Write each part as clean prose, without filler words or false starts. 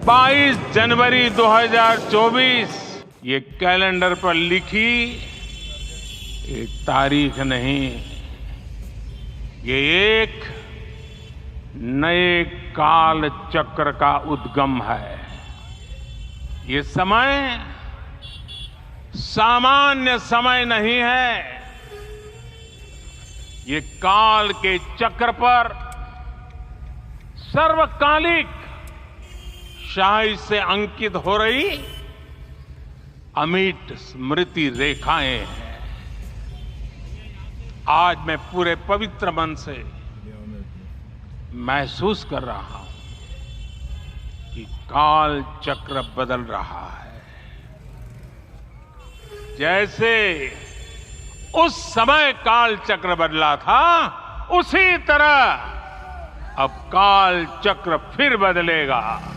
22 जनवरी 2024 ये कैलेंडर पर लिखी एक तारीख नहीं, ये एक नए काल चक्र का उद्गम है। ये समय सामान्य समय नहीं है, ये काल के चक्र पर सर्वकालिक शाही से अंकित हो रही अमिट स्मृति रेखाएं हैं। आज मैं पूरे पवित्र मन से महसूस कर रहा हूं कि काल चक्र बदल रहा है। जैसे उस समय काल चक्र बदला था, उसी तरह अब काल चक्र फिर बदलेगा।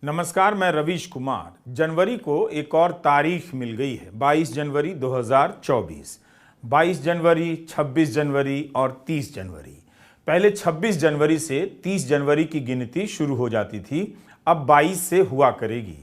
नमस्कार, मैं रवीश कुमार। जनवरी को एक और तारीख मिल गई है, 22 जनवरी 2024। 22 जनवरी, 26 जनवरी और 30 जनवरी। पहले 26 जनवरी से 30 जनवरी की गिनती शुरू हो जाती थी, अब 22 से हुआ करेगी।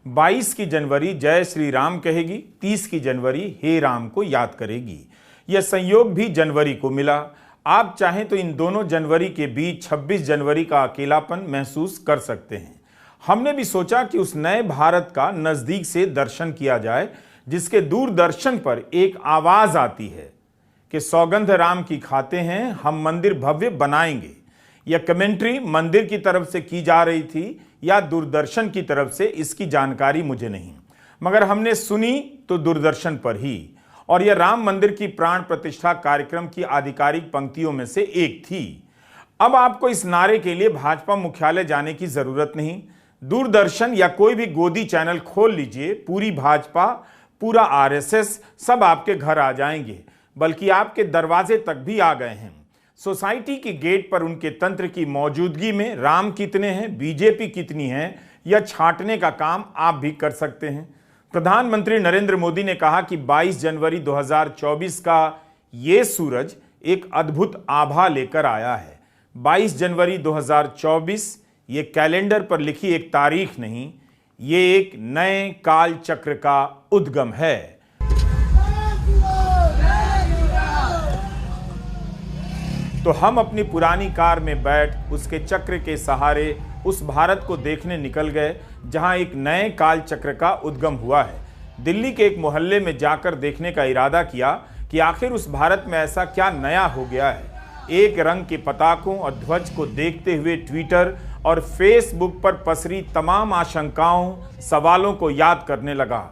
22 की जनवरी जय श्री राम कहेगी, 30 की जनवरी हे राम को याद करेगी। यह संयोग भी जनवरी को मिला। आप चाहें तो इन दोनों जनवरी के बीच 26 जनवरी का अकेलापन महसूस कर सकते हैं। हमने भी सोचा कि उस नए भारत का नजदीक से दर्शन किया जाए, जिसके दूरदर्शन पर एक आवाज आती है कि सौगंध राम की खाते हैं, हम मंदिर भव्य बनाएंगे। यह कमेंट्री मंदिर की तरफ से की जा रही थी या दूरदर्शन की तरफ से, इसकी जानकारी मुझे नहीं, मगर हमने सुनी तो दूरदर्शन पर ही। और यह राम मंदिर की प्राण प्रतिष्ठा कार्यक्रम की आधिकारिक पंक्तियों में से एक थी। अब आपको इस नारे के लिए भाजपा मुख्यालय जाने की जरूरत नहीं। दूरदर्शन या कोई भी गोदी चैनल खोल लीजिए, पूरी भाजपा, पूरा आरएसएस सब आपके घर आ जाएंगे, बल्कि आपके दरवाजे तक भी आ गए हैं। सोसाइटी की गेट पर उनके तंत्र की मौजूदगी में राम कितने हैं, बीजेपी कितनी है, यह छांटने का काम आप भी कर सकते हैं। प्रधानमंत्री नरेंद्र मोदी ने कहा कि 22 जनवरी 2024 का ये सूरज एक अद्भुत आभा लेकर आया है। 22 जनवरी 2024 ये कैलेंडर पर लिखी एक तारीख नहीं, ये एक नए काल चक्र का उद्गम है। तो हम अपनी पुरानी कार में बैठ उसके चक्र के सहारे उस भारत को देखने निकल गए, जहां एक नए काल चक्र का उद्गम हुआ है। दिल्ली के एक मोहल्ले में जाकर देखने का इरादा किया कि आखिर उस भारत में ऐसा क्या नया हो गया है। एक रंग के पताकों और ध्वज को देखते हुए ट्विटर और फेसबुक पर पसरी तमाम आशंकाओं, सवालों को याद करने लगा।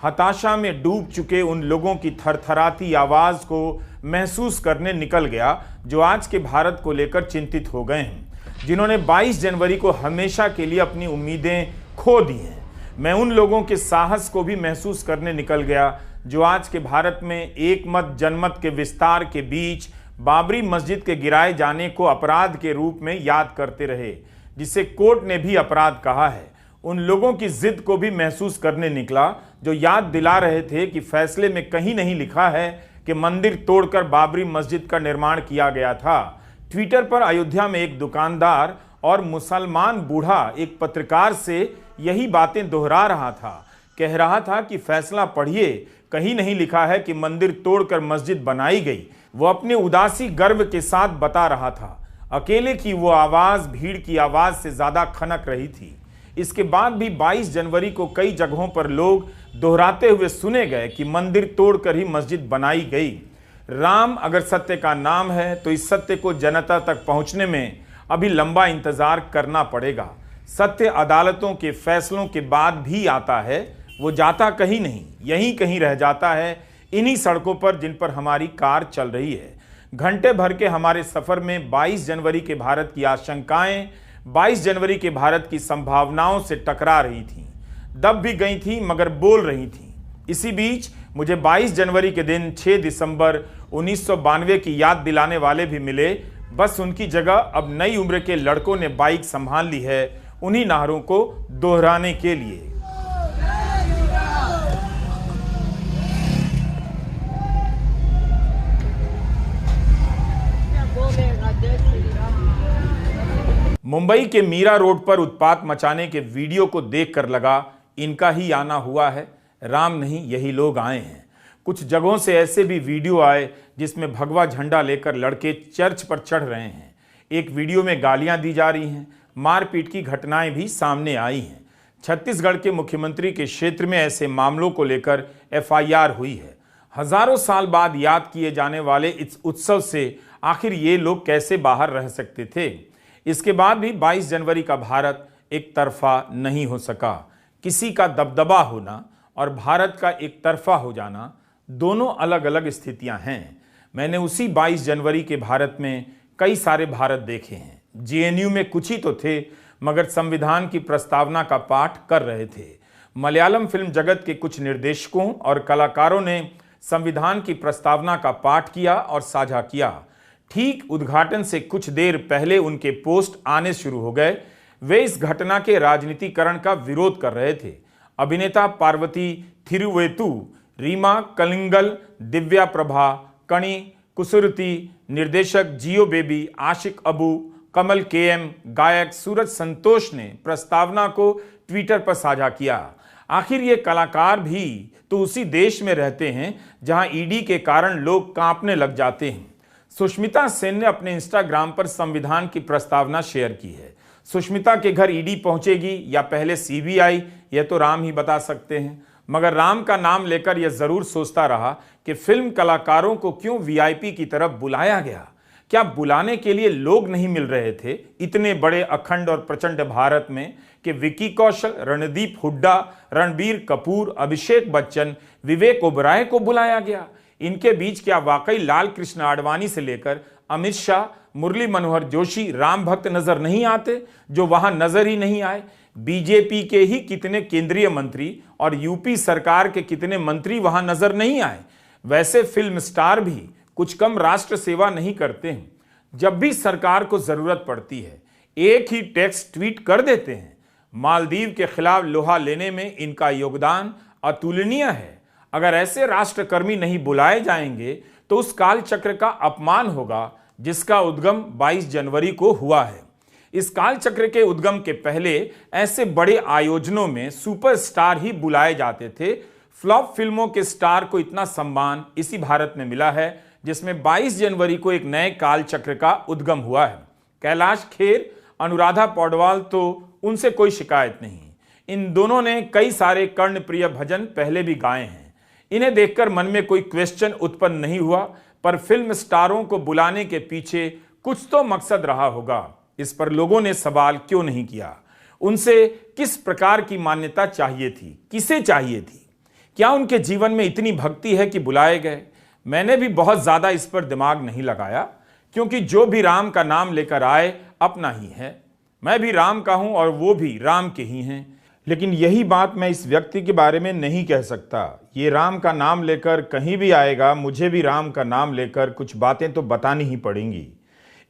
हताशा में डूब चुके उन लोगों की थरथराती आवाज को महसूस करने निकल गया, जो आज के भारत को लेकर चिंतित हो गए हैं, जिन्होंने 22 जनवरी को हमेशा के लिए अपनी उम्मीदें खो दी हैं। मैं उन लोगों के साहस को भी महसूस करने निकल गया, जो आज के भारत में एक मत जनमत के विस्तार के बीच बाबरी मस्जिद के गिराए जाने को अपराध के रूप में याद करते रहे, जिसे कोर्ट ने भी अपराध कहा है। उन लोगों की जिद को भी महसूस करने निकला, जो याद दिला रहे थे कि फैसले में कहीं नहीं लिखा है कि मंदिर तोड़कर बाबरी मस्जिद का निर्माण किया गया था। ट्विटर पर अयोध्या में एक दुकानदार और मुसलमान बूढ़ा एक पत्रकार से यही बातें दोहरा रहा था। कह रहा था कि फैसला पढ़िए, कहीं नहीं लिखा है कि मंदिर तोड़कर मस्जिद बनाई गई। वो अपने उदासी गर्व के साथ बता रहा था। अकेले की वो आवाज भीड़ की आवाज से ज्यादा खनक रही थी। इसके बाद भी 22 जनवरी को कई जगहों पर लोग दोहराते हुए सुने गए कि मंदिर तोड़कर ही मस्जिद बनाई गई। राम अगर सत्य का नाम है, तो इस सत्य को जनता तक पहुंचने में अभी लंबा इंतजार करना पड़ेगा। सत्य अदालतों के फैसलों के बाद भी आता है, वो जाता कहीं नहीं, यहीं कहीं रह जाता है, इन्हीं सड़कों पर जिन पर हमारी कार चल रही है। घंटे भर के हमारे सफर में 22 जनवरी के भारत की आशंकाएं 22 जनवरी के भारत की संभावनाओं से टकरा रही थीं, दब भी गई थीं मगर बोल रही थीं। इसी बीच मुझे 22 जनवरी के दिन 6 दिसंबर 1992 की याद दिलाने वाले भी मिले। बस उनकी जगह अब नई उम्र के लड़कों ने बाइक संभाल ली है, उन्हीं नारों को दोहराने के लिए। मुंबई के मीरा रोड पर उत्पात मचाने के वीडियो को देखकर लगा इनका ही आना हुआ है। राम नहीं, यही लोग आए हैं। कुछ जगहों से ऐसे भी वीडियो आए जिसमें भगवा झंडा लेकर लड़के चर्च पर चढ़ रहे हैं। एक वीडियो में गालियां दी जा रही हैं। मारपीट की घटनाएं भी सामने आई हैं। छत्तीसगढ़ के मुख्यमंत्री के क्षेत्र में ऐसे मामलों को लेकर एफआईआर हुई है। हजारों साल बाद याद किए जाने वाले इस उत्सव से आखिर ये लोग कैसे बाहर रह सकते थे? इसके बाद भी 22 जनवरी का भारत एक तरफा नहीं हो सका। किसी का दबदबा होना और भारत का एक तरफा हो जाना दोनों अलग अलग स्थितियां हैं। मैंने उसी 22 जनवरी के भारत में कई सारे भारत देखे हैं। जेएनयू में कुछ ही तो थे, मगर संविधान की प्रस्तावना का पाठ कर रहे थे। मलयालम फिल्म जगत के कुछ निर्देशकों और कलाकारों ने संविधान की प्रस्तावना का पाठ किया और साझा किया। ठीक उद्घाटन से कुछ देर पहले उनके पोस्ट आने शुरू हो गए। वे इस घटना के राजनीतिकरण का विरोध कर रहे थे। अभिनेता पार्वती थिरुवेतु, रीमा कलिंगल, दिव्या प्रभा, कणी कुसुरती, निर्देशक जियो बेबी, आशिक अबू, कमल केएम, गायक सूरज संतोष ने प्रस्तावना को ट्विटर पर साझा किया। आखिर ये कलाकार भी तो उसी देश में रहते हैं जहां ईडी के कारण लोग कांपने लग जाते हैं। सुष्मिता सेन ने अपने इंस्टाग्राम पर संविधान की प्रस्तावना शेयर की है। सुष्मिता के घर ईडी पहुंचेगी या पहले सीबीआई, यह तो राम ही बता सकते हैं। मगर राम का नाम लेकर यह जरूर सोचता रहा कि फिल्म कलाकारों को क्यों वीआईपी की तरफ बुलाया गया। क्या बुलाने के लिए लोग नहीं मिल रहे थे इतने बड़े अखंड और प्रचंड भारत में कि विकी कौशल, रणदीप हुड्डा, रणबीर कपूर, अभिषेक बच्चन, विवेक ओबराय को बुलाया गया? इनके बीच क्या वाकई लाल कृष्ण आडवाणी से लेकर अमित शाह, मुरली मनोहर जोशी राम भक्त नजर नहीं आते, जो वहां नजर ही नहीं आए? बीजेपी के ही कितने केंद्रीय मंत्री और यूपी सरकार के कितने मंत्री वहां नजर नहीं आए? वैसे फिल्म स्टार भी कुछ कम राष्ट्र सेवा नहीं करते हैं। जब भी सरकार को जरूरत पड़ती है एक ही टेक्स्ट ट्वीट कर देते हैं। मालदीव के खिलाफ लोहा लेने में इनका योगदान अतुलनीय है। अगर ऐसे राष्ट्रकर्मी नहीं बुलाए जाएंगे तो उस काल चक्र का अपमान होगा जिसका उद्गम 22 जनवरी को हुआ है। इस काल चक्र के उद्गम के पहले ऐसे बड़े आयोजनों में सुपरस्टार ही बुलाए जाते थे। फ्लॉप फिल्मों के स्टार को इतना सम्मान इसी भारत में मिला है जिसमें 22 जनवरी को एक नए काल चक्र का उद्गम हुआ है। कैलाश खेर, अनुराधा पौडवाल तो उनसे कोई शिकायत नहीं। इन दोनों ने कई सारे कर्णप्रिय भजन पहले भी गाए हैं। इन्हें देखकर मन में कोई क्वेश्चन उत्पन्न नहीं हुआ, पर फिल्म स्टारों को बुलाने के पीछे कुछ तो मकसद रहा होगा। इस पर लोगों ने सवाल क्यों नहीं किया? उनसे किस प्रकार की मान्यता चाहिए थी? किसे चाहिए थी? क्या उनके जीवन में इतनी भक्ति है कि बुलाए गए? मैंने भी बहुत ज्यादा इस पर दिमाग नहीं लगाया, क्योंकि जो भी राम का नाम लेकर आए अपना ही है। मैं भी राम का हूं और वो भी राम के ही हैं। लेकिन यही बात मैं इस व्यक्ति के बारे में नहीं कह सकता। ये राम का नाम लेकर कहीं भी आएगा, मुझे भी राम का नाम लेकर कुछ बातें तो बतानी ही पड़ेंगी।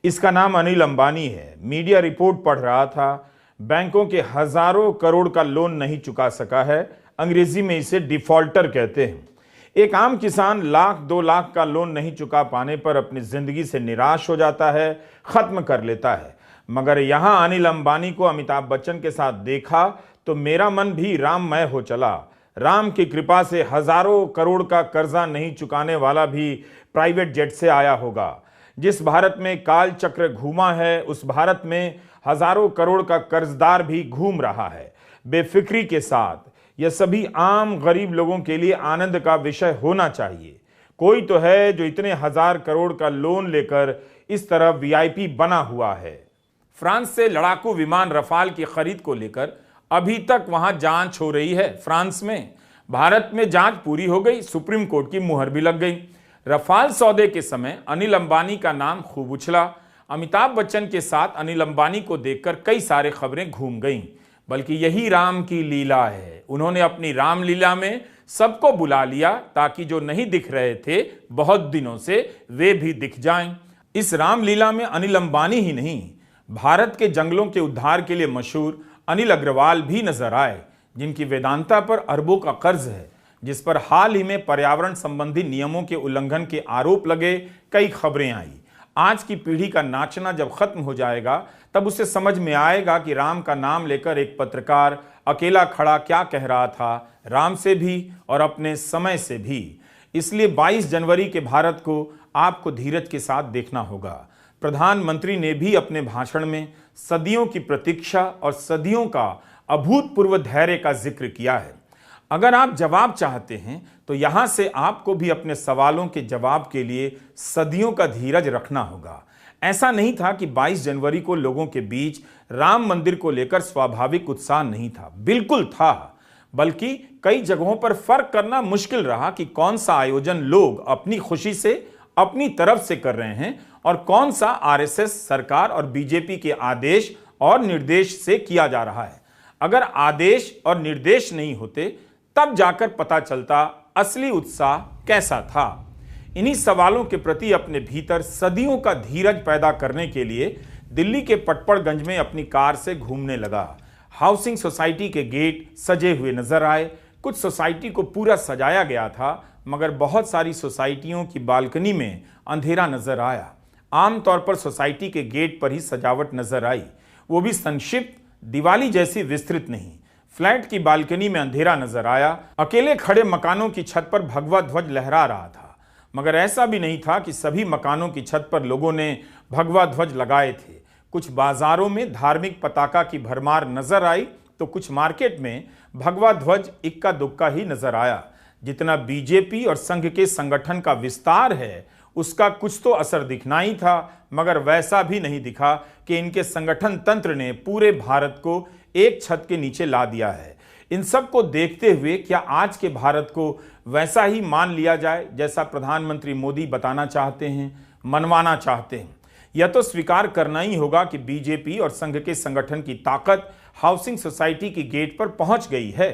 इसका नाम अनिल अंबानी है। मीडिया रिपोर्ट पढ़ रहा था। बैंकों के हजारों करोड़ का लोन नहीं चुका सका है। अंग्रेजी में इसे डिफॉल्टर कहते हैं। एक आम किसान लाख 2 लाख का लोन नहीं चुका पाने पर अपनी जिंदगी से निराश हो जाता है, खत्म कर लेता है। मगर यहां अनिल अंबानी को अमिताभ बच्चन के साथ देखा तो मेरा मन भी राममय हो चला। राम की कृपा से हजारों करोड़ का कर्जा नहीं चुकाने वाला भी प्राइवेट जेट से आया होगा। जिस भारत में काल चक्र घूमा है उस भारत में हजारों करोड़ का कर्जदार भी घूम रहा है बेफिक्री के साथ। यह सभी आम गरीब लोगों के लिए आनंद का विषय होना चाहिए। कोई तो है जो इतने हजार करोड़ का लोन लेकर इस तरह वीआईपी बना हुआ है। फ्रांस से लड़ाकू विमान रफाल की खरीद को लेकर अभी तक वहां जांच हो रही है। फ्रांस में, भारत में जांच पूरी हो गई, सुप्रीम कोर्ट की मुहर भी लग गई। रफाल सौदे के समय अनिल अंबानी का नाम खूब उछला। अमिताभ बच्चन के साथ अनिल अंबानी को देखकर कई सारे खबरें घूम गईं। बल्कि यही राम की लीला है। उन्होंने अपनी रामलीला में सबको बुला लिया ताकि जो नहीं दिख रहे थे बहुत दिनों से वे भी दिख जाएं। इस रामलीला में अनिल अंबानी ही नहीं, भारत के जंगलों के उद्धार के लिए मशहूर अनिल अग्रवाल भी नजर आए, जिनकी वेदांता पर अरबों का कर्ज है, जिस पर हाल ही में पर्यावरण संबंधी नियमों के उल्लंघन के आरोप लगे। कई खबरें आई। आज की पीढ़ी का नाचना जब खत्म हो जाएगा तब उसे समझ में आएगा कि राम का नाम लेकर एक पत्रकार अकेला खड़ा क्या कह रहा था, राम से भी और अपने समय से भी। इसलिए 22 जनवरी के भारत को आपको धीरज के साथ देखना होगा। प्रधानमंत्री ने भी अपने भाषण में सदियों की प्रतीक्षा और सदियों का अभूतपूर्व धैर्य का जिक्र किया है। अगर आप जवाब चाहते हैं तो यहां से आपको भी अपने सवालों के जवाब के लिए सदियों का धीरज रखना होगा। ऐसा नहीं था कि 22 जनवरी को लोगों के बीच राम मंदिर को लेकर स्वाभाविक उत्साह नहीं था, बिल्कुल था। बल्कि कई जगहों पर फर्क करना मुश्किल रहा कि कौन सा आयोजन लोग अपनी खुशी से अपनी तरफ से कर रहे हैं और कौन सा आरएसएस, सरकार और बीजेपी के आदेश और निर्देश से किया जा रहा है। अगर आदेश और निर्देश नहीं होते तब जाकर पता चलता असली उत्साह कैसा था। इन्हीं सवालों के प्रति अपने भीतर सदियों का धीरज पैदा करने के लिए दिल्ली के पटपड़गंज में अपनी कार से घूमने लगा। हाउसिंग सोसाइटी के गेट सजे हुए नजर आए। कुछ सोसाइटी को पूरा सजाया गया था, मगर बहुत सारी सोसाइटियों की बालकनी में अंधेरा नजर आया। आमतौर पर सोसाइटी के गेट पर ही सजावट नजर आई, वो भी संक्षिप्त, दिवाली जैसी विस्तृत नहीं। फ्लैट की बालकनी में अंधेरा नजर आया। अकेले खड़े मकानों की छत पर भगवा ध्वज लहरा रहा था, मगर ऐसा भी नहीं था कि सभी मकानों की छत पर लोगों ने भगवा ध्वज लगाए थे। कुछ बाजारों में धार्मिक पताका की भरमार नजर आई तो कुछ मार्केट में भगवा ध्वज इक्का दुक्का ही नजर आया। जितना बीजेपी और संघ के संगठन का विस्तार है उसका कुछ तो असर दिखना ही था, मगर वैसा भी नहीं दिखा कि इनके संगठन तंत्र ने पूरे भारत को एक छत के नीचे ला दिया है। इन सब को देखते हुए क्या आज के भारत को वैसा ही मान लिया जाए जैसा प्रधानमंत्री मोदी बताना चाहते हैं, मनवाना चाहते हैं? यह तो स्वीकार करना ही होगा कि बीजेपी और संघ के संगठन की ताकत हाउसिंग सोसाइटी की गेट पर पहुंच गई है।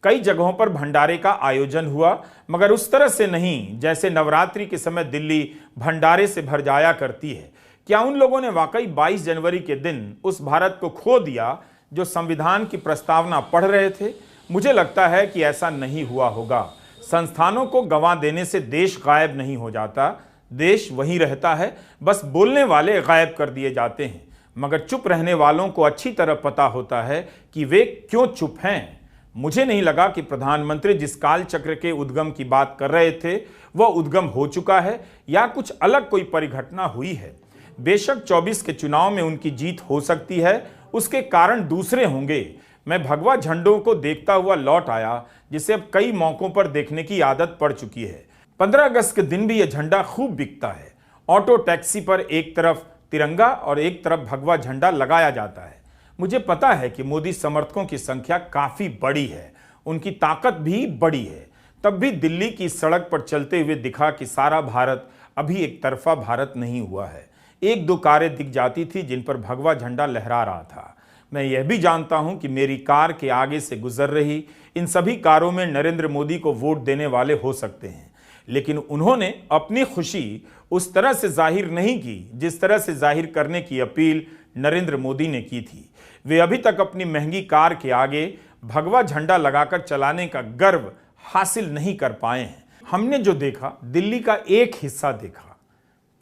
कई जगहों पर भंडारे का आयोजन हुआ, मगर उस तरह से नहीं जैसे नवरात्रि के समय दिल्ली भंडारे से भर जाया करती है। क्या उन लोगों ने वाकई 22 जनवरी के दिन उस भारत को खो दिया जो संविधान की प्रस्तावना पढ़ रहे थे? मुझे लगता है कि ऐसा नहीं हुआ होगा। संस्थानों को गंवा देने से देश गायब नहीं हो जाता, देश वहीं रहता है, बस बोलने वाले गायब कर दिए जाते हैं। मगर चुप रहने वालों को अच्छी तरह पता होता है कि वे क्यों चुप हैं। मुझे नहीं लगा कि प्रधानमंत्री जिस काल चक्र के उद्गम की बात कर रहे थे वह उद्गम हो चुका है या कुछ अलग कोई परिघटना हुई है। बेशक 24 के चुनाव में उनकी जीत हो सकती है, उसके कारण दूसरे होंगे। मैं भगवा झंडों को देखता हुआ लौट आया, जिसे अब कई मौकों पर देखने की आदत पड़ चुकी है। 15 अगस्त के दिन भी यह झंडा खूब बिकता है। ऑटो टैक्सी पर एक तरफ तिरंगा और एक तरफ भगवा झंडा लगाया जाता है। मुझे पता है कि मोदी समर्थकों की संख्या काफी बड़ी है, उनकी ताकत भी बड़ी है। तब भी दिल्ली की सड़क पर चलते हुए दिखा कि सारा भारत अभी एक तरफा भारत नहीं हुआ है। एक दो कारें दिख जाती थी जिन पर भगवा झंडा लहरा रहा था। मैं यह भी जानता हूं कि मेरी कार के आगे से गुजर रही इन सभी कारों में नरेंद्र मोदी को वोट देने वाले हो सकते हैं, लेकिन उन्होंने अपनी खुशी उस तरह से जाहिर नहीं की जिस तरह से जाहिर करने की अपील नरेंद्र मोदी ने की थी। वे अभी तक अपनी महंगी कार के आगे भगवा झंडा लगाकर चलाने का गर्व हासिल नहीं कर पाए हैं। हमने जो देखा दिल्ली का एक हिस्सा देखा,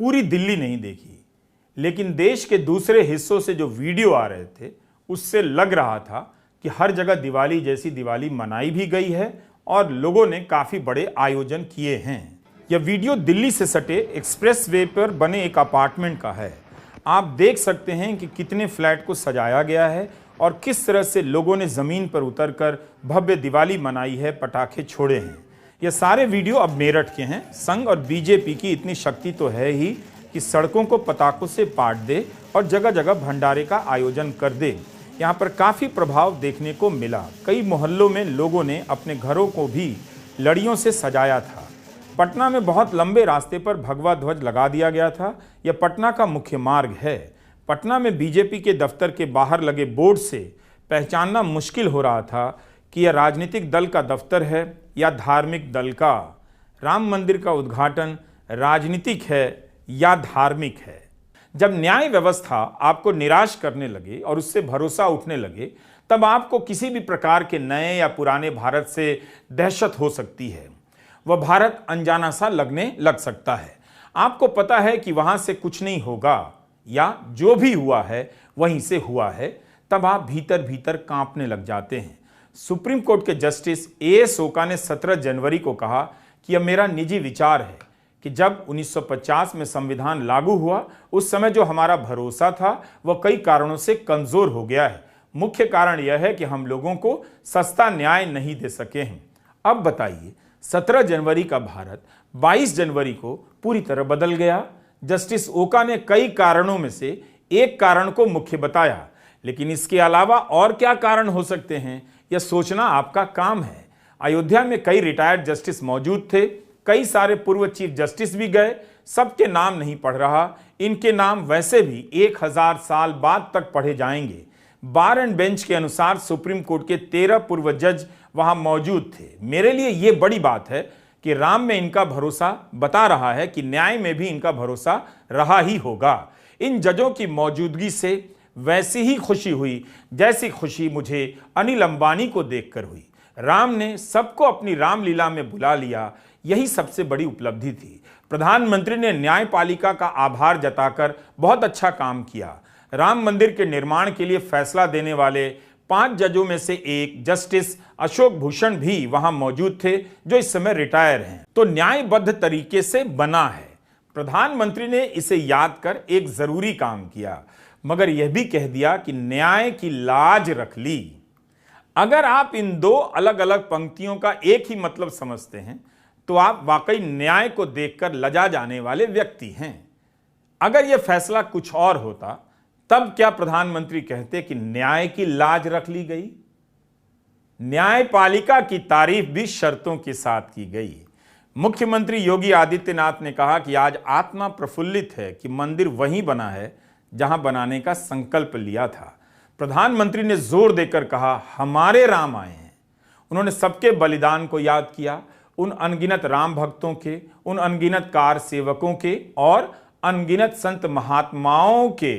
पूरी दिल्ली नहीं देखी, लेकिन देश के दूसरे हिस्सों से जो वीडियो आ रहे थे उससे लग रहा था कि हर जगह दिवाली जैसी दिवाली मनाई भी गई है और लोगों ने काफी बड़े आयोजन किए हैं। यह वीडियो दिल्ली से सटे एक्सप्रेस वे पर बने एक अपार्टमेंट का है। आप देख सकते हैं कि कितने फ्लैट को सजाया गया है और किस तरह से लोगों ने जमीन पर उतरकर भव्य दिवाली मनाई है, पटाखे छोड़े हैं। ये सारे वीडियो अब मेरठ के हैं। संघ और बीजेपी की इतनी शक्ति तो है ही कि सड़कों को पटाखों से पाट दे और जगह जगह भंडारे का आयोजन कर दे। यहाँ पर काफी प्रभाव देखने को मिला। कई मोहल्लों में लोगों ने अपने घरों को भी लड़ियों से सजाया था। पटना में बहुत लंबे रास्ते पर भगवा ध्वज लगा दिया गया था। यह पटना का मुख्य मार्ग है। पटना में बीजेपी के दफ्तर के बाहर लगे बोर्ड से पहचानना मुश्किल हो रहा था कि यह राजनीतिक दल का दफ्तर है या धार्मिक दल का। राम मंदिर का उद्घाटन राजनीतिक है या धार्मिक है। जब न्याय व्यवस्था आपको निराश करने लगे और उससे भरोसा उठने लगे, तब आपको किसी भी प्रकार के नए या पुराने भारत से दहशत हो सकती है। वह भारत अनजाना सा लगने लग सकता है। आपको पता है कि वहां से कुछ नहीं होगा, या जो भी हुआ है वहीं से हुआ है, तब आप भीतर भीतर कांपने लग जाते हैं। सुप्रीम कोर्ट के जस्टिस A.S. ओका ने 17 जनवरी को कहा कि यह मेरा निजी विचार है कि जब 1950 में संविधान लागू हुआ उस समय जो हमारा भरोसा था वह कई कारणों से कमजोर हो गया है। मुख्य कारण यह है कि हम लोगों को सस्ता न्याय नहीं दे सके हैं। अब बताइए, 17 जनवरी का भारत 22 जनवरी को पूरी तरह बदल गया। जस्टिस ओका ने कई कारणों में से एक कारण को मुख्य बताया, लेकिन इसके अलावा और क्या कारण हो सकते हैं यह सोचना आपका काम है। अयोध्या में कई रिटायर्ड जस्टिस मौजूद थे, कई सारे पूर्व चीफ जस्टिस भी गए। सबके नाम नहीं पढ़ रहा, इनके नाम वैसे भी 1000 साल बाद तक पढ़े जाएंगे। बार एंड बेंच के अनुसार सुप्रीम कोर्ट के 13 पूर्व जज वहां मौजूद थे। मेरे लिए यह बड़ी बात है कि राम में इनका भरोसा बता रहा है कि न्याय में भी इनका भरोसा रहा ही होगा। इन जजों की मौजूदगी से वैसी ही खुशी हुई जैसी खुशी मुझे अनिल अंबानी को देखकर हुई। राम ने सबको अपनी रामलीला में बुला लिया, यही सबसे बड़ी उपलब्धि थी। प्रधानमंत्री ने न्यायपालिका का आभार जताकर बहुत अच्छा काम किया। राम मंदिर के निर्माण के लिए फैसला देने वाले 5 जजों में से एक जस्टिस अशोक भूषण भी वहां मौजूद थे, जो इस समय रिटायर हैं। तो न्यायबद्ध तरीके से बना है। प्रधानमंत्री ने इसे याद कर एक जरूरी काम किया, मगर यह भी कह दिया कि न्याय की लाज रख ली। अगर आप इन दो अलग अलग पंक्तियों का एक ही मतलब समझते हैं तो आप वाकई न्याय को देखकर लजा जाने वाले व्यक्ति हैं। अगर यह फैसला कुछ और होता तब क्या प्रधानमंत्री कहते कि न्याय की लाज रख ली गई? न्यायपालिका की तारीफ भी शर्तों के साथ की गई। मुख्यमंत्री योगी आदित्यनाथ ने कहा कि आज आत्मा प्रफुल्लित है कि मंदिर वहीं बना है जहां बनाने का संकल्प लिया था। प्रधानमंत्री ने जोर देकर कहा, हमारे राम आए हैं। उन्होंने सबके बलिदान को याद किया, उन अनगिनत राम भक्तों के, उन अनगिनत कार सेवकों के और अनगिनत संत महात्माओं के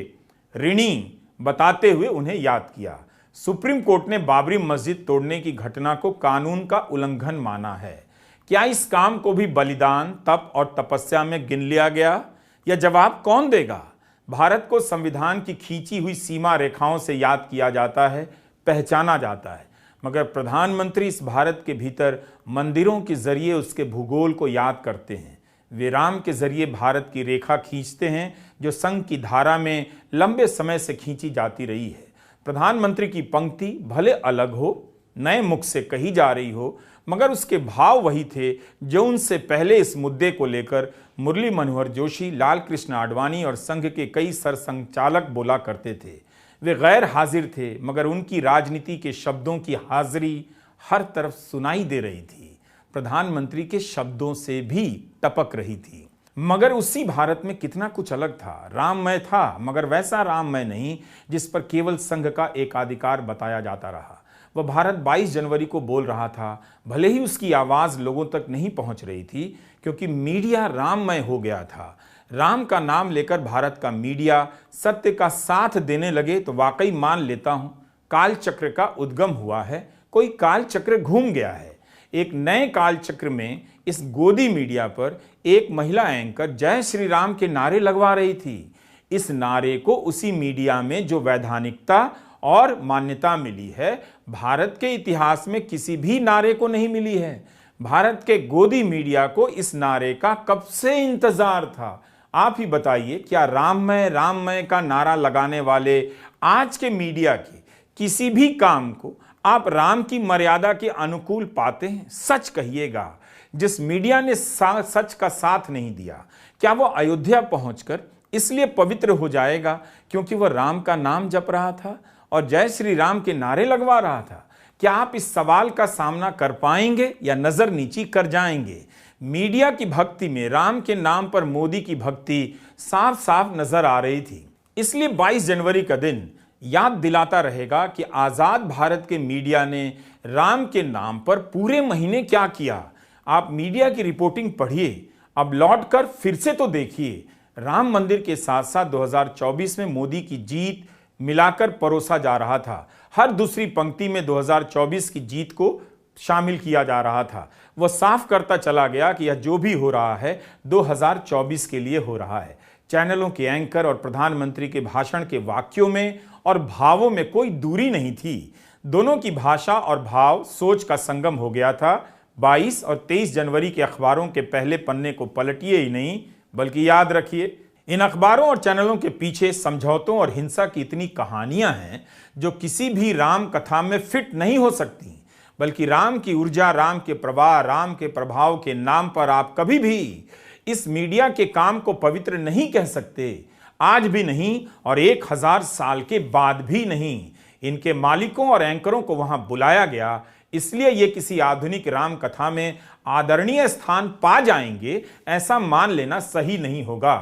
ऋणी बताते हुए उन्हें याद किया। सुप्रीम कोर्ट ने बाबरी मस्जिद तोड़ने की घटना को कानून का उल्लंघन माना है। क्या इस काम को भी बलिदान, तप और तपस्या में गिन लिया गया? यह जवाब कौन देगा? भारत को संविधान की खींची हुई सीमा रेखाओं से याद किया जाता है, पहचाना जाता है, मगर प्रधानमंत्री इस भारत के भीतर मंदिरों के जरिए उसके भूगोल को याद करते हैं। वे राम के जरिए भारत की रेखा खींचते हैं जो संघ की धारा में लंबे समय से खींची जाती रही है। प्रधानमंत्री की पंक्ति भले अलग हो, नए मुख से कही जा रही हो, मगर उसके भाव वही थे जो उनसे पहले इस मुद्दे को लेकर मुरली मनोहर जोशी, लाल कृष्ण आडवाणी और संघ के कई सरसंघचालक बोला करते थे। वे गैर हाजिर थे, मगर उनकी राजनीति के शब्दों की हाजिरी हर तरफ सुनाई दे रही थी, प्रधानमंत्री के शब्दों से भी टपक रही थी। मगर उसी भारत में कितना कुछ अलग था। राममय था, मगर वैसा राममय नहीं जिस पर केवल संघ का एकाधिकार बताया जाता रहा। वह भारत 22 जनवरी को बोल रहा था, भले ही उसकी आवाज लोगों तक नहीं पहुंच रही थी, क्योंकि मीडिया राममय हो गया था। राम का नाम लेकर भारत का मीडिया सत्य का साथ देने लगे तो वाकई मान लेता हूं काल चक्र का उद्गम हुआ है, कोई काल चक्र घूम गया है। एक नए काल चक्र में इस गोदी मीडिया पर एक महिला एंकर जय श्री राम के नारे लगवा रही थी। इस नारे को उसी मीडिया में जो वैधानिकता और मान्यता मिली है, भारत के इतिहास में किसी भी नारे को नहीं मिली है। भारत के गोदी मीडिया को इस नारे का कब से इंतजार था? आप ही बताइए, क्या राममय राममय का नारा लगाने वाले आज के मीडिया के किसी भी काम को आप राम की मर्यादा के अनुकूल पाते हैं? सच कहिएगा। जिस मीडिया ने सच का साथ नहीं दिया, क्या वो अयोध्या पहुंचकर इसलिए पवित्र हो जाएगा क्योंकि वह राम का नाम जप रहा था और जय श्री राम के नारे लगवा रहा था? क्या आप इस सवाल का सामना कर पाएंगे या नजर नीची कर जाएंगे? मीडिया की भक्ति में राम के नाम पर मोदी की भक्ति साफ साफ नजर आ रही थी। इसलिए 22 जनवरी का दिन याद दिलाता रहेगा कि आजाद भारत के मीडिया ने राम के नाम पर पूरे महीने क्या किया। आप मीडिया की रिपोर्टिंग पढ़िए, अब लौटकर फिर से तो देखिए। राम मंदिर के साथ साथ 2024 में मोदी की जीत मिलाकर परोसा जा रहा था। हर दूसरी पंक्ति में 2024 की जीत को शामिल किया जा रहा था। वह साफ करता चला गया कि यह जो भी हो रहा है 2024 के लिए हो रहा है। चैनलों के एंकर और प्रधानमंत्री के भाषण के वाक्यों में और भावों में कोई दूरी नहीं थी। दोनों की भाषा और भाव सोच का संगम हो गया था। 22 और 23 जनवरी के अखबारों के पहले पन्ने को पलटिए ही नहीं, बल्कि याद रखिए, इन अखबारों और चैनलों के पीछे समझौतों और हिंसा की इतनी कहानियां हैं जो किसी भी राम कथा में फिट नहीं हो सकती। बल्कि राम की ऊर्जा, राम के प्रवाह, राम के प्रभाव के नाम पर आप कभी भी इस मीडिया के काम को पवित्र नहीं कह सकते, आज भी नहीं और 1000 साल के बाद भी नहीं। इनके मालिकों और एंकरों को वहां बुलाया गया, इसलिए ये किसी आधुनिक राम कथा में आदरणीय स्थान पा जाएंगे, ऐसा मान लेना सही नहीं होगा।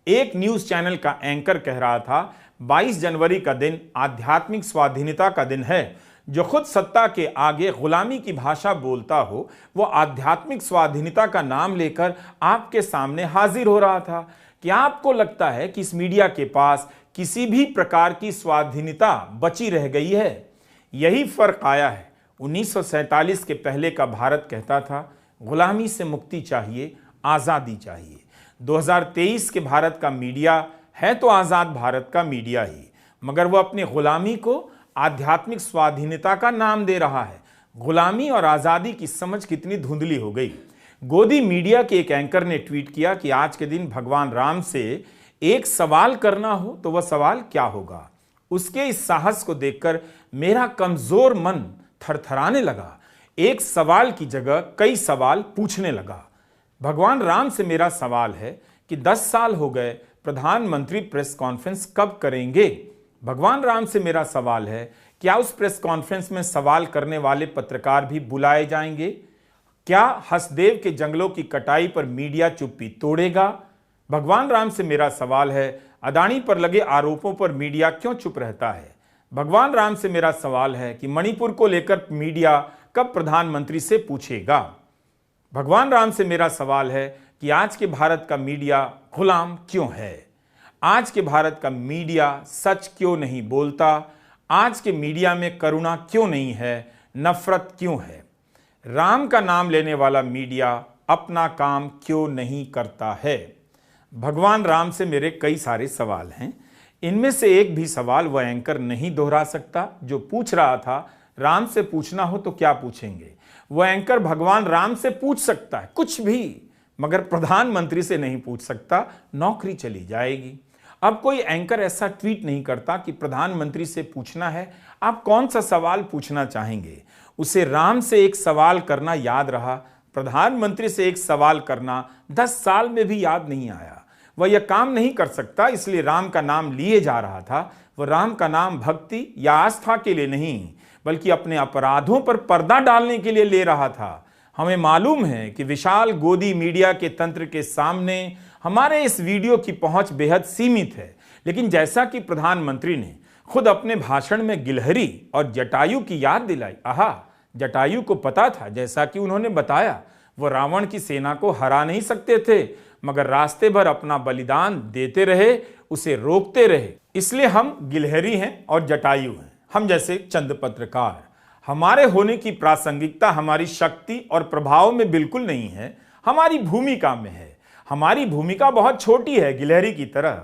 एक न्यूज चैनल का एंकर कह रहा था, 22 जनवरी का दिन आध्यात्मिक स्वाधीनता का दिन है। जो खुद सत्ता के आगे गुलामी की भाषा बोलता हो, वो आध्यात्मिक स्वाधीनता का नाम लेकर आपके सामने हाजिर हो रहा था। क्या आपको लगता है कि इस मीडिया के पास किसी भी प्रकार की स्वाधीनता बची रह गई है? यही फर्क आया है। 1947 के पहले का भारत कहता था, गुलामी से मुक्ति चाहिए, आज़ादी चाहिए। 2023 के भारत का मीडिया है तो आज़ाद भारत का मीडिया ही, मगर वो अपनी गुलामी को आध्यात्मिक स्वाधीनता का नाम दे रहा है। गुलामी और आज़ादी की समझ कितनी धुंधली हो गई। गोदी मीडिया के एक एंकर ने ट्वीट किया कि आज के दिन भगवान राम से एक सवाल करना हो तो वह सवाल क्या होगा। उसके इस साहस को देखकर मेरा कमजोर मन थरथराने लगा। एक सवाल की जगह कई सवाल पूछने लगा। भगवान राम से मेरा सवाल है कि 10 साल हो गए, प्रधानमंत्री प्रेस कॉन्फ्रेंस कब करेंगे? भगवान राम से मेरा सवाल है, क्या उस प्रेस कॉन्फ्रेंस में सवाल करने वाले पत्रकार भी बुलाए जाएंगे? क्या हसदेव के जंगलों की कटाई पर मीडिया चुप्पी तोड़ेगा? भगवान राम से मेरा सवाल है, अदानी पर लगे आरोपों पर मीडिया क्यों चुप रहता है? भगवान राम से मेरा सवाल है कि मणिपुर को लेकर मीडिया कब प्रधानमंत्री से पूछेगा? भगवान राम से मेरा सवाल है कि आज के भारत का मीडिया गुलाम क्यों है? आज के भारत का मीडिया सच क्यों नहीं बोलता? आज के मीडिया में करुणा क्यों नहीं है? नफरत क्यों है? राम का नाम लेने वाला मीडिया अपना काम क्यों नहीं करता है? भगवान राम से मेरे कई सारे सवाल हैं। इनमें से एक भी सवाल वह एंकर नहीं दोहरा सकता जो पूछ रहा था। राम से पूछना हो तो क्या पूछेंगे? वह एंकर भगवान राम से पूछ सकता है कुछ भी, मगर प्रधानमंत्री से नहीं पूछ सकता, नौकरी चली जाएगी। अब कोई एंकर ऐसा ट्वीट नहीं करता कि प्रधानमंत्री से पूछना है, आप कौन सा सवाल पूछना चाहेंगे? उसे राम से एक सवाल करना याद रहा, प्रधानमंत्री से एक सवाल करना 10 साल में भी याद नहीं आया। वह यह काम नहीं कर सकता, इसलिए राम का नाम लिए जा रहा था। वह राम का नाम भक्ति या आस्था के लिए नहीं, बल्कि अपने अपराधों पर पर्दा डालने के लिए ले रहा था। हमें मालूम है कि विशाल गोदी मीडिया के तंत्र के सामने हमारे इस वीडियो की पहुंच बेहद सीमित है, लेकिन जैसा कि प्रधानमंत्री ने खुद अपने भाषण में गिलहरी और जटायु की याद दिलाई, जटायु को पता था, जैसा कि उन्होंने बताया, वो रावण की सेना को हरा नहीं सकते थे, मगर रास्ते भर अपना बलिदान देते रहे, उसे रोकते रहे। इसलिए हम गिलहरी हैं और जटायु हैं, हम जैसे चंद पत्रकार। हमारे होने की प्रासंगिकता हमारी शक्ति और प्रभाव में बिल्कुल नहीं है, हमारी भूमिका में है। हमारी भूमिका बहुत छोटी है, गिलहरी की तरह।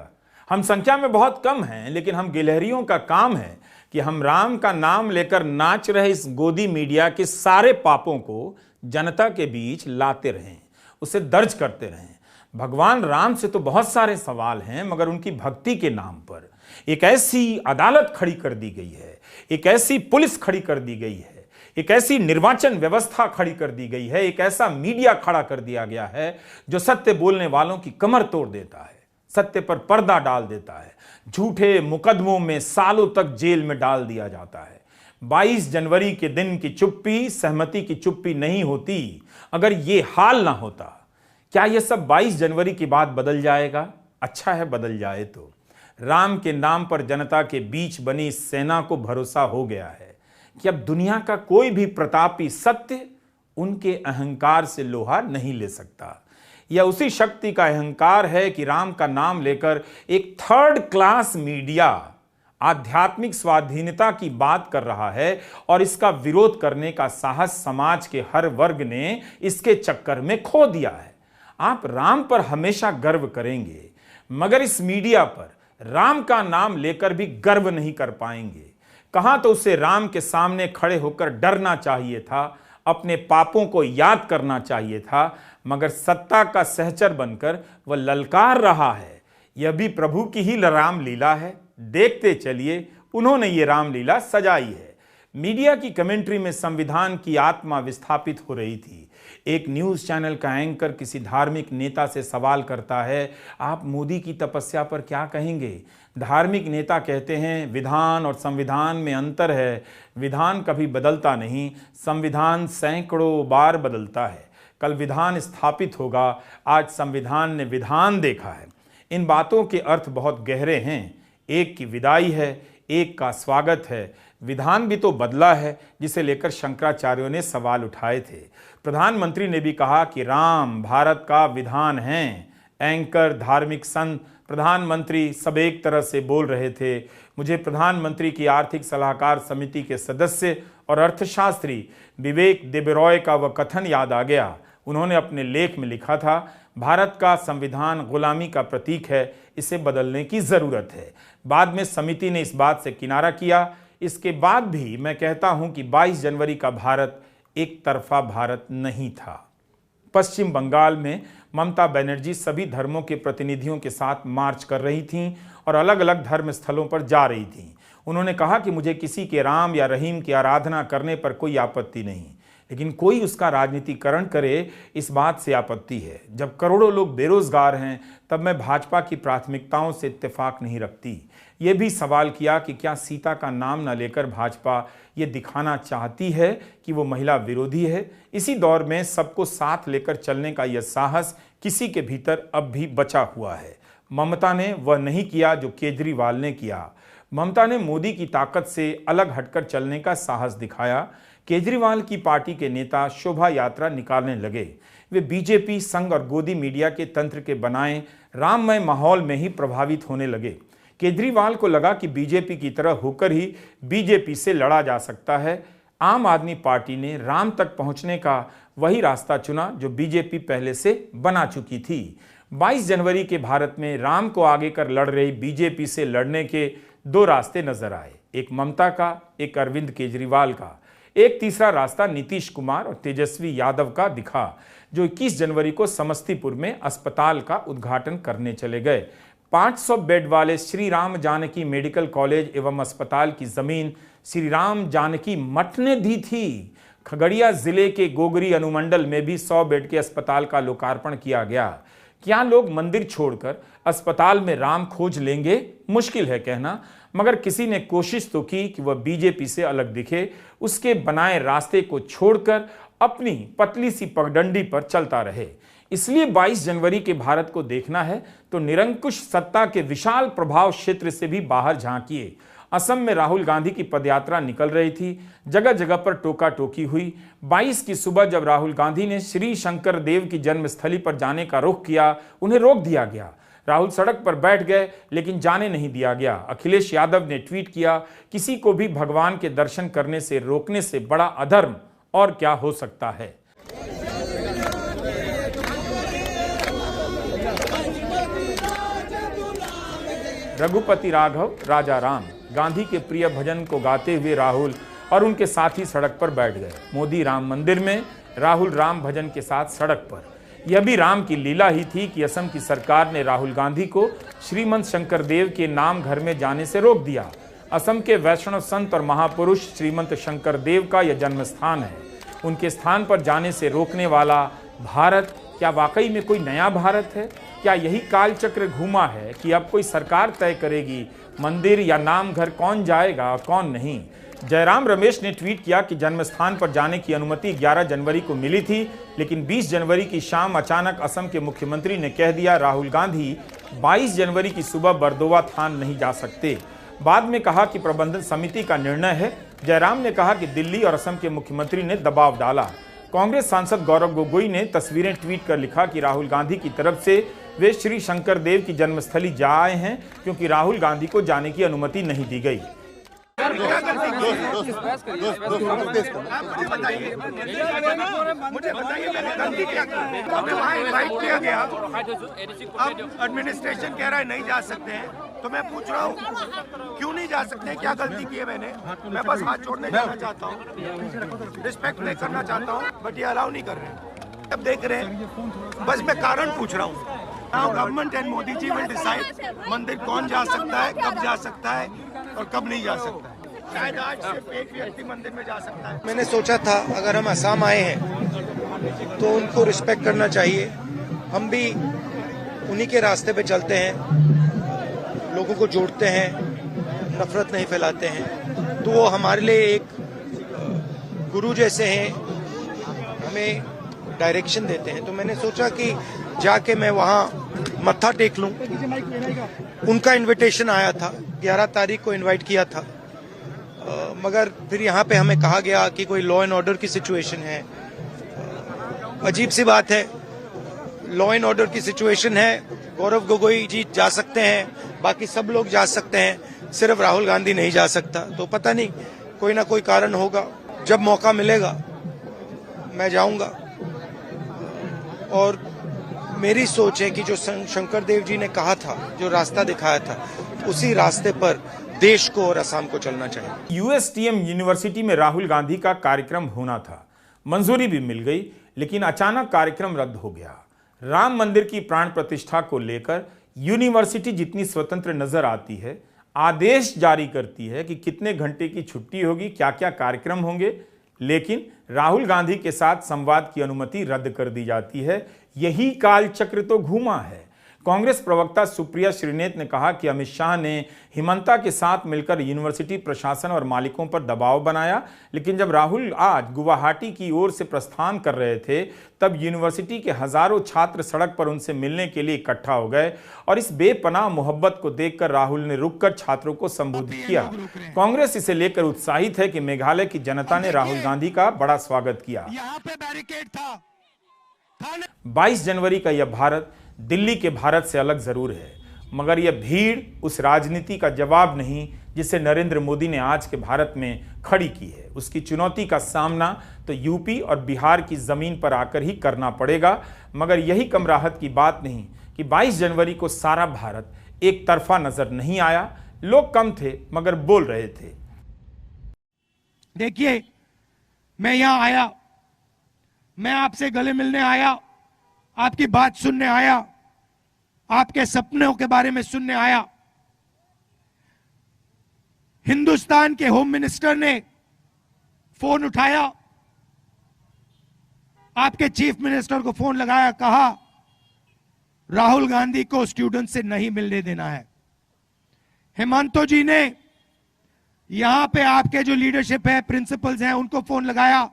हम संख्या में बहुत कम हैं, लेकिन हम गिलहरियों का काम है कि हम राम का नाम लेकर नाच रहे इस गोदी मीडिया के सारे पापों को जनता के बीच लाते रहें, उसे दर्ज करते रहें। भगवान राम से तो बहुत सारे सवाल हैं, मगर उनकी भक्ति के नाम पर एक ऐसी अदालत खड़ी कर दी गई है, एक ऐसी पुलिस खड़ी कर दी गई है, एक ऐसी निर्वाचन व्यवस्था खड़ी कर दी गई है, एक ऐसा मीडिया खड़ा कर दिया गया है जो सत्य बोलने वालों की कमर तोड़ देता है, सत्य पर पर्दा डाल देता है, झूठे मुकदमों में सालों तक जेल में डाल दिया जाता है। 22 जनवरी के दिन की चुप्पी सहमति की चुप्पी नहीं होती। अगर ये हाल ना होता, क्या यह सब 22 जनवरी की बात बदल जाएगा? अच्छा है बदल जाए तो। राम के नाम पर जनता के बीच बनी सेना को भरोसा हो गया है कि अब दुनिया का कोई भी प्रतापी सत्य उनके अहंकार से लोहा नहीं ले सकता। यह उसी शक्ति का अहंकार है कि राम का नाम लेकर एक थर्ड क्लास मीडिया आध्यात्मिक स्वाधीनता की बात कर रहा है, और इसका विरोध करने का साहस समाज के हर वर्ग ने इसके चक्कर में खो दिया है। आप राम पर हमेशा गर्व करेंगे, मगर इस मीडिया पर राम का नाम लेकर भी गर्व नहीं कर पाएंगे। कहां तो उसे राम के सामने खड़े होकर डरना चाहिए था, अपने पापों को याद करना चाहिए था, मगर सत्ता का सहचर बनकर वह ललकार रहा है। यह भी प्रभु की ही रामलीला है। देखते चलिए, उन्होंने ये रामलीला सजाई है। मीडिया की कमेंट्री में संविधान की आत्मा विस्थापित हो रही थी। एक न्यूज़ चैनल का एंकर किसी धार्मिक नेता से सवाल करता है, आप मोदी की तपस्या पर क्या कहेंगे? धार्मिक नेता कहते हैं, विधान और संविधान में अंतर है। विधान कभी बदलता नहीं, संविधान सैकड़ों बार बदलता है। कल विधान स्थापित होगा, आज संविधान ने विधान देखा है। इन बातों के अर्थ बहुत गहरे हैं। एक की विदाई है, एक का स्वागत है। विधान भी तो बदला है, जिसे लेकर शंकराचार्यों ने सवाल उठाए थे। प्रधानमंत्री ने भी कहा कि राम भारत का विधान है। एंकर, धार्मिक संत, प्रधानमंत्री सब एक तरह से बोल रहे थे। मुझे प्रधानमंत्री की आर्थिक सलाहकार समिति के सदस्य और अर्थशास्त्री विवेक देबरॉय का वह कथन याद आ गया। उन्होंने अपने लेख में लिखा था, भारत का संविधान गुलामी का प्रतीक है, इसे बदलने की जरूरत है। बाद में समिति ने इस बात से किनारा किया। इसके बाद भी मैं कहता हूं कि 22 जनवरी का भारत एक तरफा भारत नहीं था। पश्चिम बंगाल में ममता बनर्जी सभी धर्मों के प्रतिनिधियों के साथ मार्च कर रही थीं और अलग अलग धर्म स्थलों पर जा रही थीं। उन्होंने कहा कि मुझे किसी के राम या रहीम की आराधना करने पर कोई आपत्ति नहीं, लेकिन कोई उसका राजनीतिकरण करे, इस बात से आपत्ति है। जब करोड़ों लोग बेरोजगार हैं, तब मैं भाजपा की प्राथमिकताओं से इत्तेफाक नहीं रखती। ये भी सवाल किया कि क्या सीता का नाम न लेकर भाजपा ये दिखाना चाहती है कि वो महिला विरोधी है? इसी दौर में सबको साथ लेकर चलने का यह साहस किसी के भीतर अब भी बचा हुआ है। ममता ने वह नहीं किया जो केजरीवाल ने किया। ममता ने मोदी की ताकत से अलग हटकर चलने का साहस दिखाया। केजरीवाल की पार्टी के नेता शोभा यात्रा निकालने लगे। वे बीजेपी, संघ और गोदी मीडिया के तंत्र के बनाए राममय माहौल में ही प्रभावित होने लगे। केजरीवाल को लगा कि बीजेपी की तरह होकर ही बीजेपी से लड़ा जा सकता है। आम आदमी पार्टी ने राम तक पहुंचने का वही रास्ता चुना जो बीजेपी पहले से बना चुकी थी। 22 जनवरी के भारत में राम को आगे कर लड़ रही बीजेपी से लड़ने के दो रास्ते नजर आए, एक ममता का, एक अरविंद केजरीवाल का। एक तीसरा रास्ता नीतीश कुमार और तेजस्वी यादव का दिखा, जो 21 जनवरी को समस्तीपुर में अस्पताल का उद्घाटन करने चले गए। 500 बेड वाले श्री राम जानकी मेडिकल कॉलेज एवं अस्पताल की जमीन श्री राम जानकी मठ ने दी थी। खगड़िया जिले के गोगरी अनुमंडल में भी 100 बेड के अस्पताल का लोकार्पण किया गया। क्या लोग मंदिर छोड़कर अस्पताल में राम खोज लेंगे? मुश्किल है कहना, मगर किसी ने कोशिश तो की कि वह बीजेपी से अलग दिखे, उसके बनाए रास्ते को छोड़कर अपनी पतली सी पगडंडी पर चलता रहे। इसलिए 22 जनवरी के भारत को देखना है तो निरंकुश सत्ता के विशाल प्रभाव क्षेत्र से भी बाहर झांकिए। असम में राहुल गांधी की पदयात्रा निकल रही थी, जगह जगह पर टोका टोकी हुई। 22 की सुबह जब राहुल गांधी ने श्री शंकर देव की जन्मस्थली पर जाने का रुख किया, उन्हें रोक दिया गया। राहुल सड़क पर बैठ गए, लेकिन जाने नहीं दिया गया। अखिलेश यादव ने ट्वीट किया, किसी को भी भगवान के दर्शन करने से रोकने से बड़ा अधर्म और क्या हो सकता है। रघुपति राघव राजा राम, गांधी के प्रिय भजन को गाते हुए राहुल और उनके साथी सड़क पर बैठ गए। मोदी राम मंदिर में, राहुल राम भजन के साथ सड़क पर। यह भी राम की लीला ही थी कि असम की सरकार ने राहुल गांधी को श्रीमंत शंकर देव के नाम घर में जाने से रोक दिया। असम के वैष्णव संत और महापुरुष श्रीमंत शंकर देव का यह जन्म स्थान है। उनके स्थान पर जाने से रोकने वाला भारत क्या वाकई में कोई नया भारत है? क्या यही काल चक्र घूमा है कि अब कोई सरकार तय करेगी मंदिर या नाम घर कौन जाएगा और कौन नहीं? जयराम रमेश ने ट्वीट किया कि जन्म स्थान पर जाने की अनुमति 11 जनवरी को मिली थी, लेकिन 20 जनवरी की शाम अचानक असम के मुख्यमंत्री ने कह दिया राहुल गांधी 22 जनवरी की सुबह बरदोवा थान नहीं जा सकते। बाद में कहा कि प्रबंधन समिति का निर्णय है। जयराम ने कहा कि दिल्ली और असम के मुख्यमंत्री ने दबाव डाला। कांग्रेस सांसद गौरव गोगोई ने तस्वीरें ट्वीट कर लिखा कि राहुल गांधी की तरफ से वे श्री शंकर देव की जन्मस्थली जा आए हैं, क्योंकि राहुल गांधी को जाने की अनुमति नहीं दी गई। मुझे बताइए मैंने गलती क्या की? वहाँ इनवाइट किया गया, अब एडमिनिस्ट्रेशन कह रहा है नहीं जा सकते हैं, तो मैं पूछ रहा हूँ क्यों नहीं जा सकते? क्या गलती की है मैंने? मैं बस हाथ जोड़ने जाना चाहता हूँ, रिस्पेक्ट नहीं करना चाहता हूँ, बट ये अलाउ नहीं कर रहे हैं। अब देख रहे हैं, बस मैं कारण पूछ रहा हूँ। Now government and Modi ji will decide मंदिर कौन जा सकता है, कब जा सकता है और कब नहीं जा सकता है। शायद आज सिर्फ एक व्यक्ति मंदिर में जा सकता है। मैंने सोचा था अगर हम असम आए हैं तो उनको रिस्पेक्ट करना चाहिए, हम भी उन्हीं के रास्ते पे चलते हैं, लोगों को जोड़ते हैं, नफरत नहीं फैलाते हैं, तो वो हमारे लिए एक गुरु जैसे हैं, हमें डायरेक्शन देते हैं। तो मैंने सोचा कि जाके मैं वहाँ मत्था टेक लूं। उनका इनविटेशन आया था, 11 तारीख को इनवाइट किया था, मगर फिर यहाँ पे हमें कहा गया कि कोई लॉ एंड ऑर्डर की सिचुएशन है। अजीब सी बात है, लॉ एंड ऑर्डर की सिचुएशन है, गौरव गोगोई जी जा सकते हैं, बाकी सब लोग जा सकते हैं, सिर्फ राहुल गांधी नहीं जा सकता। तो पता नहीं, कोई ना कोई कारण होगा, जब मौका मिलेगा मैं जाऊंगा। और मेरी सोच है कि जो शंकर देव जी ने कहा था, जो रास्ता दिखाया था, उसी रास्ते पर देश को और असम को चलना चाहिए। यूएसटीएम यूनिवर्सिटी में राहुल गांधी का कार्यक्रम होना था, मंजूरी भी मिल गई, लेकिन अचानक कार्यक्रम रद्द हो गया। राम मंदिर की प्राण प्रतिष्ठा को लेकर यूनिवर्सिटी जितनी स्वतंत्र नजर आती है, आदेश जारी करती है कि कितने घंटे की छुट्टी होगी, क्या क्या कार्यक्रम होंगे, लेकिन राहुल गांधी के साथ संवाद की अनुमति रद्द कर दी जाती है। यही कालचक्र तो घूमा है। कांग्रेस प्रवक्ता सुप्रिया श्रीनेत ने कहा कि अमित शाह ने हिमंता के साथ मिलकर यूनिवर्सिटी प्रशासन और मालिकों पर दबाव बनाया, लेकिन जब राहुल आज गुवाहाटी की ओर से प्रस्थान कर रहे थे, तब यूनिवर्सिटी के हजारों छात्र सड़क पर उनसे मिलने के लिए इकट्ठा हो गए और इस बेपनाह मोहब्बत को देखकर राहुल ने रुककर छात्रों को संबोधित किया। कांग्रेस इसे लेकर उत्साहित है कि मेघालय की जनता ने राहुल गांधी का बड़ा स्वागत किया। 22 जनवरी का यह भारत दिल्ली के भारत से अलग जरूर है, मगर यह भीड़ उस राजनीति का जवाब नहीं जिसे नरेंद्र मोदी ने आज के भारत में खड़ी की है। उसकी चुनौती का सामना तो यूपी और बिहार की जमीन पर आकर ही करना पड़ेगा, मगर यही कम राहत की बात नहीं कि 22 जनवरी को सारा भारत एक तरफा नजर नहीं आया। लोग कम थे मगर बोल रहे थे। देखिए, मैं यहां आया, मैं आपसे गले मिलने आया, आपकी बात सुनने आया, आपके सपनों के बारे में सुनने आया। हिंदुस्तान के होम मिनिस्टर ने फोन उठाया, आपके चीफ मिनिस्टर को फोन लगाया, कहा राहुल गांधी को स्टूडेंट से नहीं मिलने देना है। हेमंतो जी ने यहां पे आपके जो लीडरशिप है, प्रिंसिपल्स हैं, उनको फोन लगाया,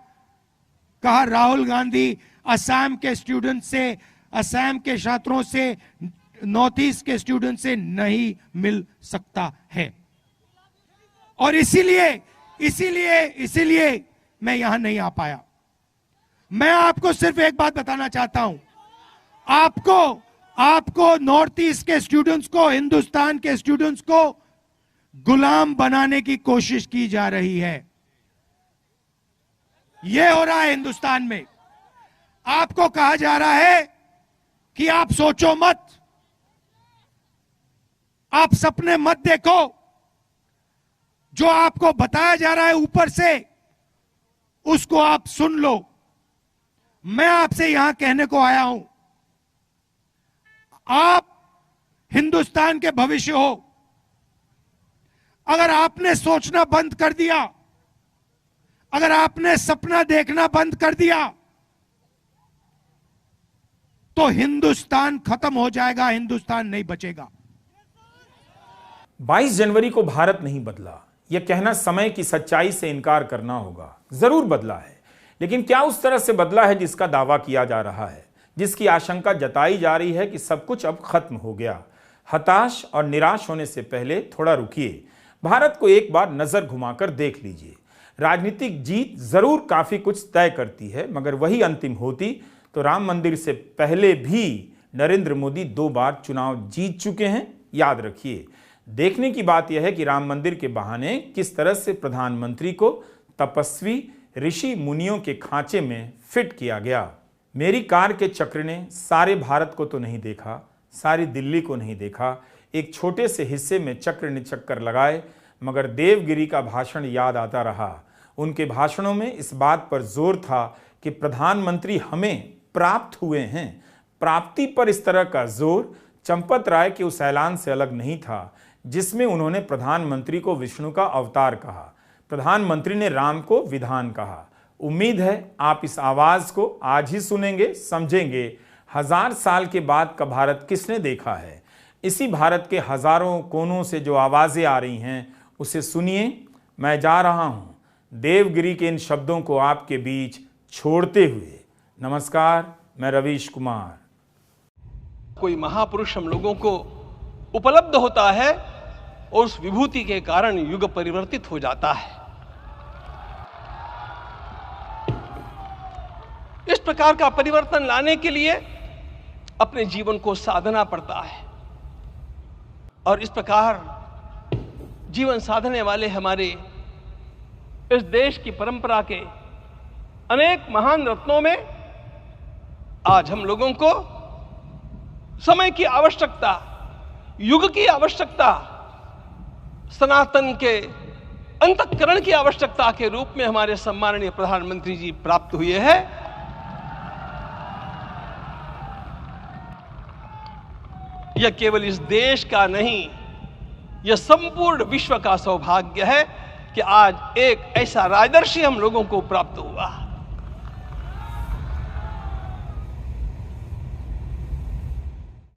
कहा राहुल गांधी असम के स्टूडेंट से, असम के छात्रों से, नॉर्थ ईस्ट के स्टूडेंट से नहीं मिल सकता है। और इसीलिए मैं यहां नहीं आ पाया। मैं आपको सिर्फ एक बात बताना चाहता हूं, आपको नॉर्थ ईस्ट के स्टूडेंट्स को, हिंदुस्तान के स्टूडेंट्स को गुलाम बनाने की कोशिश की जा रही है। यह हो रहा है हिंदुस्तान में। आपको कहा जा रहा है कि आप सोचो मत, आप सपने मत देखो, जो आपको बताया जा रहा है ऊपर से उसको आप सुन लो। मैं आपसे यहां कहने को आया हूं, आप हिंदुस्तान के भविष्य हो। अगर आपने सोचना बंद कर दिया, अगर आपने सपना देखना बंद कर दिया, तो हिंदुस्तान खत्म हो जाएगा, हिंदुस्तान नहीं बचेगा। 22 जनवरी को भारत नहीं बदला, यह कहना समय की सच्चाई से इनकार करना होगा। जरूर बदला है, लेकिन क्या उस तरह से बदला है जिसका दावा किया जा रहा है, जिसकी आशंका जताई जा रही है कि सब कुछ अब खत्म हो गया। हताश और निराश होने से पहले थोड़ा रुकिए, भारत को एक बार नजर घुमाकर देख लीजिए। राजनीतिक जीत जरूर काफी कुछ तय करती है, मगर वही अंतिम होती तो राम मंदिर से पहले भी नरेंद्र मोदी 2 बार चुनाव जीत चुके हैं। याद रखिए, देखने की बात यह है कि राम मंदिर के बहाने किस तरह से प्रधानमंत्री को तपस्वी ऋषि मुनियों के खांचे में फिट किया गया। मेरी कार के चक्र ने सारे भारत को तो नहीं देखा, सारी दिल्ली को नहीं देखा, एक छोटे से हिस्से में चक्र ने चक्कर लगाए, मगर देवगिरी का भाषण याद आता रहा। उनके भाषणों में इस बात पर जोर था कि प्रधानमंत्री हमें प्राप्त हुए हैं। प्राप्ति पर इस तरह का जोर चंपत राय के उस ऐलान से अलग नहीं था जिसमें उन्होंने प्रधानमंत्री को विष्णु का अवतार कहा, प्रधानमंत्री ने राम को विधान कहा। उम्मीद है आप इस आवाज को आज ही सुनेंगे, समझेंगे। 1000 साल के बाद का भारत किसने देखा है? इसी भारत के हजारों कोनों से जो आवाजें आ रही हैं उसे सुनिए। मैं जा रहा हूं देवगिरी के इन शब्दों को आपके बीच छोड़ते हुए। नमस्कार, मैं रवीश कुमार। कोई महापुरुष हम लोगों को उपलब्ध होता है और उस विभूति के कारण युग परिवर्तित हो जाता है। इस प्रकार का परिवर्तन लाने के लिए अपने जीवन को साधना पड़ता है और इस प्रकार जीवन साधने वाले हमारे इस देश की परंपरा के अनेक महान रत्नों में आज हम लोगों को समय की आवश्यकता, युग की आवश्यकता, सनातन के अंतःकरण की आवश्यकता के रूप में हमारे सम्माननीय प्रधानमंत्री जी प्राप्त हुए हैं। यह केवल इस देश का नहीं, यह संपूर्ण विश्व का सौभाग्य है कि आज एक ऐसा राजदर्शी हम लोगों को प्राप्त हुआ।